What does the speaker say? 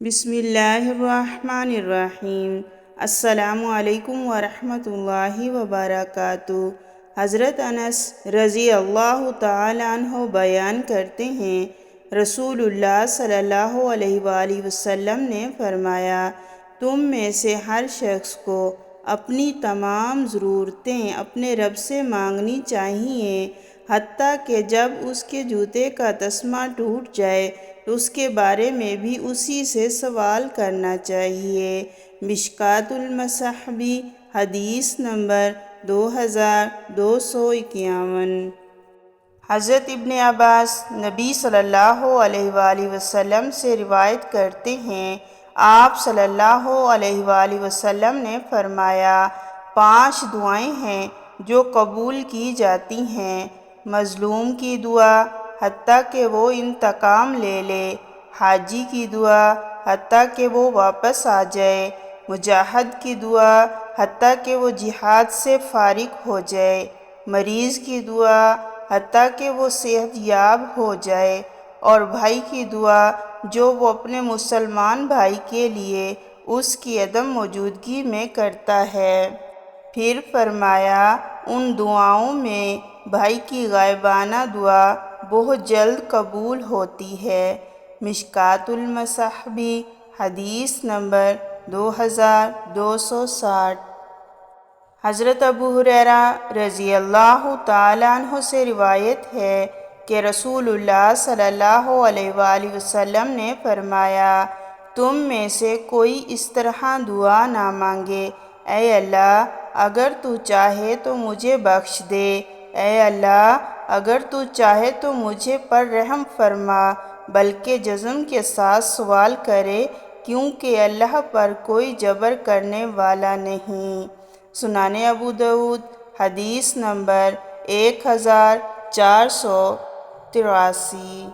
بسم اللہ الرحمن الرحیم۔ السلام علیکم ورحمۃ اللہ وبرکاتہ۔ حضرت انس رضی اللہ تعالیٰ عنہ بیان کرتے ہیں، رسول اللہ صلی اللہ علیہ وآلہ وسلم نے فرمایا، تم میں سے ہر شخص کو اپنی تمام ضرورتیں اپنے رب سے مانگنی چاہیے، حتیٰ کہ جب اس کے جوتے کا تسمہ ٹوٹ جائے تو اس کے بارے میں بھی اسی سے سوال کرنا چاہیے۔ مشکوٰۃ المصابیح، حدیث نمبر 2251۔ حضرت ابن عباس نبی صلی اللہ علیہ وآلہ وسلم سے روایت کرتے ہیں، آپ صلی اللہ علیہ وآلہ وسلم نے فرمایا، 5 دعائیں ہیں جو قبول کی جاتی ہیں: مظلوم کی دعا حتیٰ کہ وہ انتقام لے لے، حاجی کی دعا حتیٰ کہ وہ واپس آ جائے، مجاہد کی دعا حتیٰ کہ وہ جہاد سے فارغ ہو جائے، مریض کی دعا حتیٰ کہ وہ صحت یاب ہو جائے، اور بھائی کی دعا جو وہ اپنے مسلمان بھائی کے لیے اس کی عدم موجودگی میں کرتا ہے۔ پھر فرمایا، ان دعاؤں میں بھائی کی غائبانہ دعا بہت جلد قبول ہوتی ہے۔ مشکوٰۃ المصابیح، حدیث نمبر 2260۔ حضرت ابو ہریرہ رضی اللہ تعالیٰ عنہ سے روایت ہے کہ رسول اللہ صلی اللہ علیہ وآلہ وسلم نے فرمایا، تم میں سے کوئی اس طرح دعا نہ مانگے، اے اللہ اگر تو چاہے تو مجھے بخش دے، اے اللہ اگر تو چاہے تو مجھے پر رحم فرما، بلکہ جزم کے ساتھ سوال کرے، کیونکہ اللہ پر کوئی جبر کرنے والا نہیں۔ سنن ابو داؤد، حدیث نمبر 1483۔